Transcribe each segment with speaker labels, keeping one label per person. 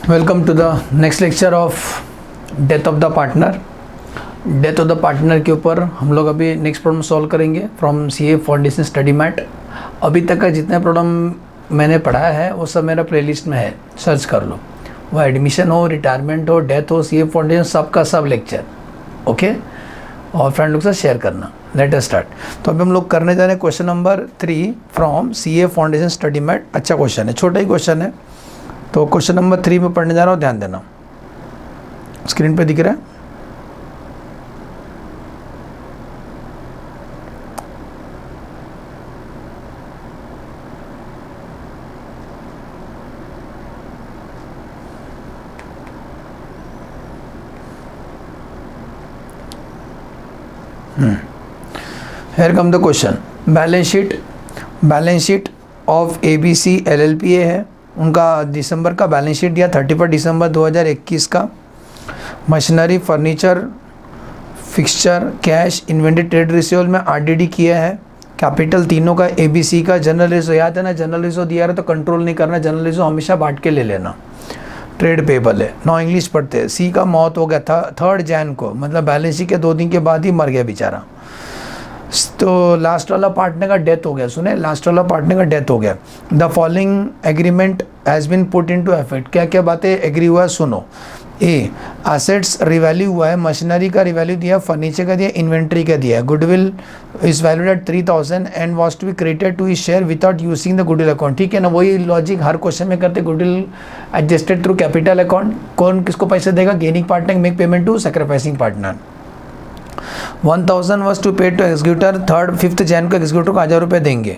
Speaker 1: Welcome to the next lecture of death of the partner. Death of the partner के ऊपर हम लोग अभी नेक्स्ट प्रॉब्लम सॉल्व करेंगे from CA foundation study mat. अभी तक का जितने प्रॉब्लम मैंने पढ़ाया है वो सब मेरा प्लेलिस्ट में है, सर्च कर लो। वो एडमिशन हो, रिटायरमेंट हो, डेथ हो, सीए फाउंडेशन सबका सब लेक्चर, ओके। और फ्रेंड लोग से शेयर करना। Let us start. तो अभी हम लोग करने जा रहे हैं question number 3 from CA foundation study mat. अच्छा क्वेश्चन है, छोटा ही क्वेश्चन है। तो क्वेश्चन नंबर 3 में पढ़ने जा रहा हूँ, ध्यान देना। स्क्रीन पे दिख रहा है? Here come the question. Balance sheet of ABC LLPA है। उनका दिसंबर का बैलेंस शीट दिया 31 दिसंबर 2021 का। Machinery, furniture, fixture, cash, inventory, trade receivable में RDD किया है। कैपिटल तीनों का ABC का। जनरल रेशो याद है ना, जनरल रेशो दिया है तो कंट्रोल नहीं करना, जनरल रेशो हमेशा बांट के ले लेना। ट्रेड पेबल है। 9 इंग्लिश पढ़ते हैं। C का मौत हो गया था 3 जैन को, मतलब बैलेंस शीट के 2 दिन के बाद ही मर गया बेचारा। तो लास्ट वाला पार्टनर का डेथ हो गया, सुने, लास्ट वाला पार्टनर का डेथ हो गया। The following agreement has been put into effect. क्या क्या बातें एग्री हुआ है, सुनो। ए, एसेट्स रिवैल्यू हुआ है, मशीनरी का रिवैल्यू दिया, फर्नीचर का दिया, इन्वेंट्री का दिया। Goodwill is valued at 3000 and was to be created to his share without using the goodwill account. ठीक है ना, वही लॉजिक हर क्वेश्चन में करते। Goodwill adjusted through capital account. कौन किसको पैसे देगा? Gaining partner make payment to sacrificing partner. 1000 was to pay to executor. 5 Jain को एग्जीक्यूटर को 1000 रुपये देंगे।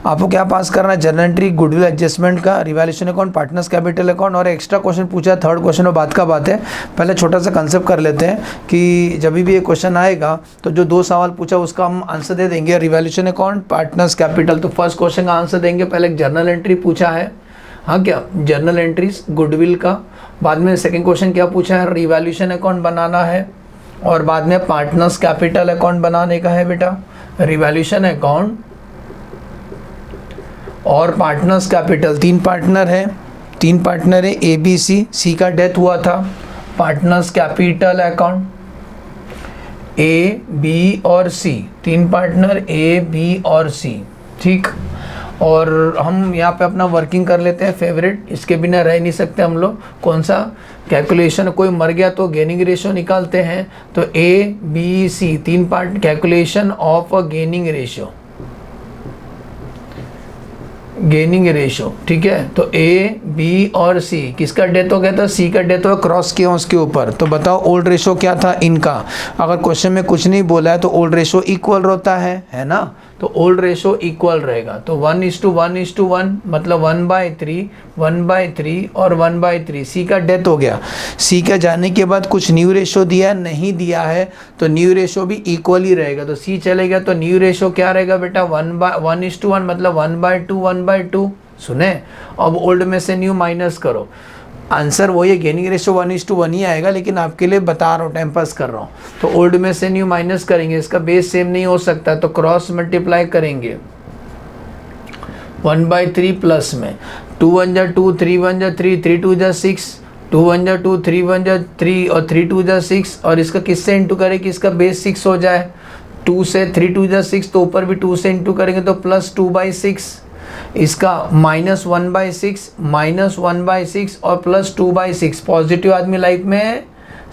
Speaker 1: आपको क्या पास करना है? जर्नल एंट्री, गुडविल एडजस्टमेंट का, revaluation account, partners capital account. और एक्स्ट्रा क्वेश्चन पूछा, थर्ड क्वेश्चन और बात का बात है। पहले छोटा सा कंसेप्ट कर लेते हैं कि जब भी ये क्वेश्चन आएगा तो जो 2 सवाल पूछा उसका हम आंसर दे देंगे। रिवैल्यूएशन अकाउंट, पार्टनर्स कैपिटल, तो फर्स्ट क्वेश्चन का आंसर देंगे। पहले जर्नल एंट्री पूछा है, हाँ क्या, जर्नल एंट्रीज गुडविल का। बाद में सेकेंड क्वेश्चन क्या पूछा है? रिवैल्यूएशन अकाउंट बनाना है। और बाद में पार्टनर्स कैपिटल अकाउंट बनाने का है बेटा। रिवैल्यूएशन अकाउंट और पार्टनर्स कैपिटल, 3 पार्टनर है, 3 पार्टनर है ABC। C का डेथ हुआ था। Partners capital account A, B और C, 3 पार्टनर A, B और C, ठीक। और हम यहाँ पे अपना वर्किंग कर लेते हैं फेवरेट, इसके बिना रह नहीं सकते हम लोग। कौन सा? कैलकुलेशन। कोई मर गया तो गेनिंग रेशो निकालते हैं। तो ABC 3 part, calculation of a gaining ratio, gaining ratio, ठीक है। तो A, B और C, किसका डेथ हो गया था? C का डेथ हो गया, क्रॉस किया उसके ऊपर। तो बताओ ओल्ड रेशो क्या था इनका? अगर क्वेश्चन में कुछ नहीं बोला है तो ओल्ड रेशो इक्वल होता है ना। तो ओल्ड रेशो इक्वल रहेगा। तो 1:1:1 मतलब 1/3 और 1/3। C का डेथ हो गया। C का जाने के बाद कुछ न्यू रेशो दिया नहीं दिया है, तो न्यू रेशो भी इक्वल ही रहेगा। तो C चलेगा तो न्यू रेशो क्या रहेगा बेटा? 1:1 मतलब 1/2। सुने, अब ओल्ड में से न्यू माइनस करो, आंसर वही है, गेनिंग रेशो 1:1 ही आएगा। लेकिन आपके लिए बता रहा हूँ, टाइम पास कर रहा हूँ। तो ओल्ड में से न्यू माइनस करेंगे, इसका बेस सेम नहीं हो सकता, तो क्रॉस मल्टीप्लाई करेंगे 1/3 प्लस में 2 1 जा 2, 3 1 जा 3, 3 2 जा 6, 2 1 जा 2, 3 1 जा 3 और 3 2 जा 6। और इसका किससे इंटू करें कि इसका बेस 6 हो जाए? 2 से 3 2 जा 6, तो ऊपर भी 2 से इंटू करेंगे तो प्लस 2/6। इसका -1/6 और प्लस 2/6। पॉजिटिव आदमी लाइफ में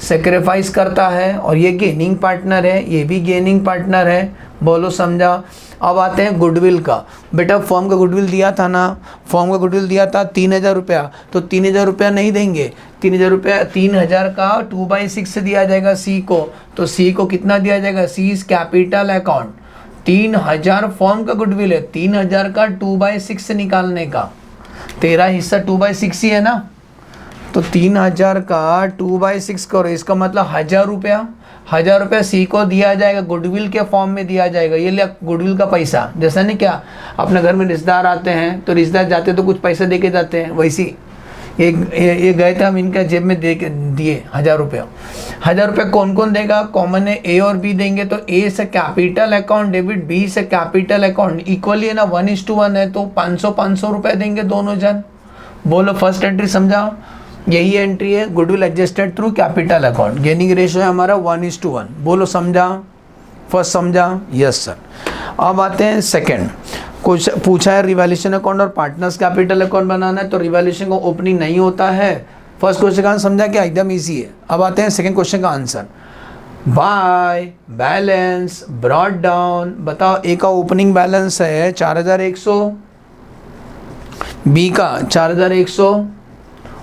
Speaker 1: सेक्रीफाइस करता है और ये गेनिंग पार्टनर है, ये भी गेनिंग पार्टनर है। बोलो समझा? अब आते हैं गुडविल का। बेटा फॉर्म का गुडविल दिया था ना, फॉर्म का गुडविल दिया था 3000 रुपया, तो 3000 रुपया नहीं देंगे। 3000 रुपया, 3000 का 2/6 से दिया जाएगा C को। तो C को कितना दिया जाएगा? C is capital account. 3000 form का गुडविल है, 3000 का 2/6 से निकालने का। तेरा हिस्सा 2/6 ही है ना, तो 3000 का 2/6 करो, इसका मतलब 1000 रुपया। 1000 रुपया C को दिया जाएगा, गुडविल के फॉर्म में दिया जाएगा। ये ले गुडविल का पैसा, जैसा नहीं क्या अपने घर में रिश्तेदार आते हैं तो रिश्तेदार जाते तो कुछ पैसा दे के जाते हैं, वैसी ये गए थे हम, इनका जेब में दे के दिए 1000 रुपया। 1000 रुपये कौन कौन देगा? कॉमन है, A और B देंगे। तो A से कैपिटल अकाउंट डेबिट, B से कैपिटल अकाउंट इक्वली है ना, 1:1 है, तो 500 रुपये देंगे दोनों जन। बोलो फर्स्ट एंट्री समझाओ। यही एंट्री है, goodwill adjusted through capital account. Gaining ratio है हमारा 1:1। बोलो समझा? फर्स्ट समझा? Yes sir. अब आते हैं सेकंड। कुछ पूछा है रिवैल्यूएशन अकाउंट और पार्टनर्स कैपिटल अकाउंट बनाना है, तो रिवैल्यूएशन को ओपनिंग नहीं होता है। फर्स्ट क्वेश्चन का आंसर समझा क्या? एकदम ईजी है। अब आते हैं सेकंड क्वेश्चन का answer. By balance brought down. बताओ, ए का ओपनिंग बैलेंस है 4100, बी का 4100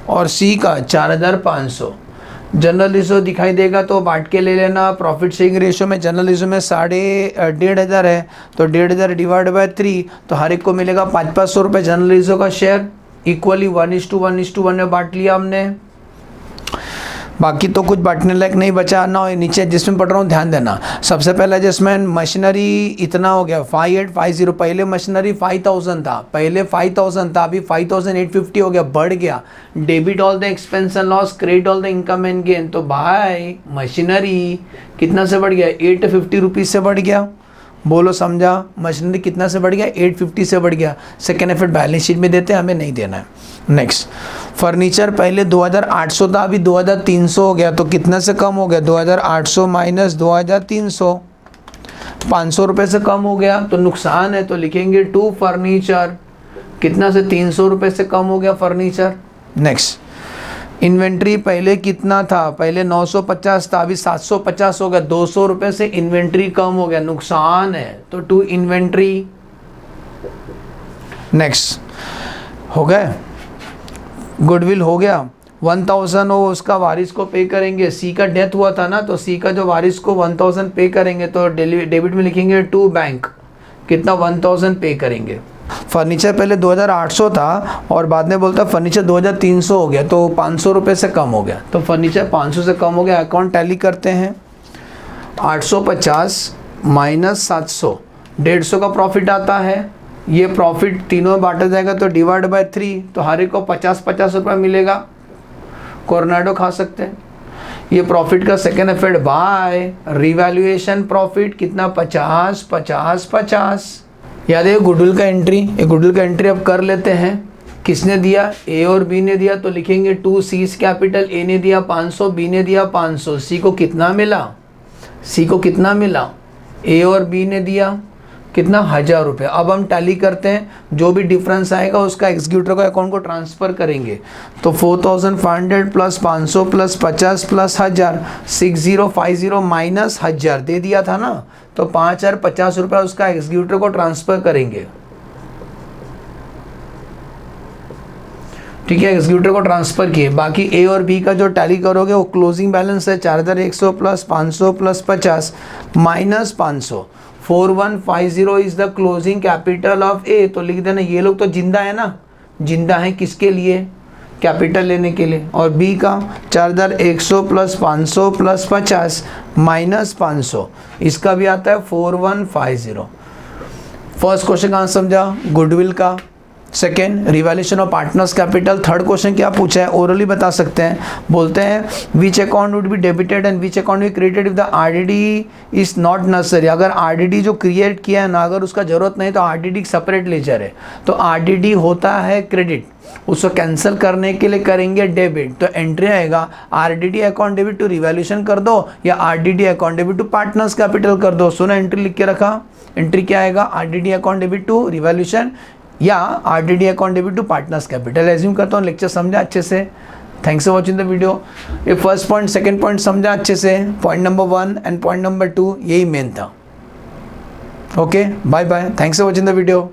Speaker 1: और सी का 4500। जनरल रिजर्व दिखाई देगा तो बांट के ले लेना। प्रॉफिट शेयरिंग रेशियो में जनरल रिजर्व में 1,500 है, तो 1,500 डिवाइड बाय 3, तो हर एक को मिलेगा 500-500 रुपये जनरल रिजर्व का शेयर। इक्वली 1:1 में बांट लिया हमने। बाकी तो कुछ बांटने लायक नहीं बचा ना। नीचे एडजस्टमेंट पढ़ रहा हूँ, ध्यान देना। सबसे पहला एडजस्टमेंट, मशीनरी इतना हो गया 5850। पहले मशीनरी 5000 था, पहले 5000 था, अभी 5850 हो गया, बढ़ गया। Debit all the expense and loss, credit all the income and gain. तो भाई मशीनरी कितना से बढ़ गया? 850 रुपीज़ से बढ़ गया। बोलो समझा? मशीनरी कितना से बढ़ गया? 850 से बढ़ गया। सेकेंड इफेक्ट बैलेंस शीट में देते हैं, हमें नहीं देना है। नेक्स्ट, फर्नीचर पहले 2800 था, अभी 2300 हो गया, तो कितना से कम हो गया? 2800 माइनस 2300, 500 रुपये से कम हो गया, तो नुकसान है। तो लिखेंगे टू फर्नीचर। कितना से? 300 रुपये से कम हो गया फर्नीचर। नेक्स्ट, इन्वेंट्री पहले कितना था? पहले 950 था, अभी 750 हो गया, 200 रुपये से इन्वेंट्री कम हो गया, नुकसान है। तो टू इन्वेंट्री। नेक्स्ट, हो गए? गुडविल हो गया। 1000 हो उसका वारिस को पे करेंगे। सी का डेथ हुआ था ना, तो सी का जो वारिस को 1000 पे करेंगे, तो डेबिट में लिखेंगे टू बैंक। कितना? 1000 पे करेंगे। फर्नीचर पहले 2800 था और बाद में बोलता फर्नीचर 2300 हो गया, तो 500 रुपये से कम हो गया, तो फर्नीचर 500 से कम हो गया। अकाउंट टैली करते हैं। 850 माइनस 700, 150 का प्रॉफिट आता है। ये प्रॉफिट तीनों में बांटा जाएगा, तो डिवाइड बाय 3, तो हर एक को 50-50 रुपये मिलेगा। कोर्नाडो खा सकते हैं। ये प्रॉफिट का second effect bye revaluation profit. कितना? 50-50-50। याद है गुडविल का एंट्री? ये गुडविल का एंट्री अब कर लेते हैं। किसने दिया? ए और बी ने दिया, तो लिखेंगे टू सीज कैपिटल। ए ने दिया 500, बी ने दिया 500। सी को कितना मिला? सी को कितना मिला? ए और बी ने दिया कितना? 1000 रुपये। अब हम टैली करते हैं, जो भी डिफरेंस आएगा उसका एग्जीक्यूटर को अकाउंट को ट्रांसफ़र करेंगे। तो 4500 प्लस 500 प्लस 50 प्लस 1000, 6050 माइनस 1000 दे दिया था ना, तो 5050 रुपये उसका एग्जीक्यूटर को ट्रांसफ़र करेंगे। ठीक है, एग्जीक्यूटर को ट्रांसफ़र किए। बाकी ए और बी का जो टैली करोगे वो क्लोजिंग बैलेंस है 4100 plus 500 plus 50 minus 500। 4150 is the closing capital of A. तो लिख देना, ये लोग तो जिंदा है ना, जिंदा है किसके लिए? कैपिटल लेने के लिए। और बी का 4100 प्लस 500 प्लस 50 माइनस 500, इसका भी आता है 4150। फर्स्ट क्वेश्चन का आंसर समझा? गुडविल का। Second, revaluation of partners capital. Third question क्या पूछा है? ओरली बता सकते हैं। बोलते हैं which account would be debited and which account be created if the RDD is not necessary. अगर आरडीडी जो क्रिएट किया है ना, अगर उसका जरूरत नहीं, तो आरडीडी सेपरेट लेजर है। तो आरडीडी होता है क्रेडिट, उसको कैंसिल करने के लिए करेंगे डेबिट। तो एंट्री आएगा RDD account debit to revaluation कर दो, या RDD account debit to partners capital कर दो। सुना, एंट्री लिख के रखा। एंट्री क्या आएगा? RDD account debit to revaluation या RDD account debit to partners capital. Assume करता हूँ लेक्चर समझा अच्छे से। Thanks for watching the video. ये फर्स्ट पॉइंट सेकंड पॉइंट समझा अच्छे से। Point number 1 and point number 2 यही मेन था। Okay, bye bye. Thanks for watching the video.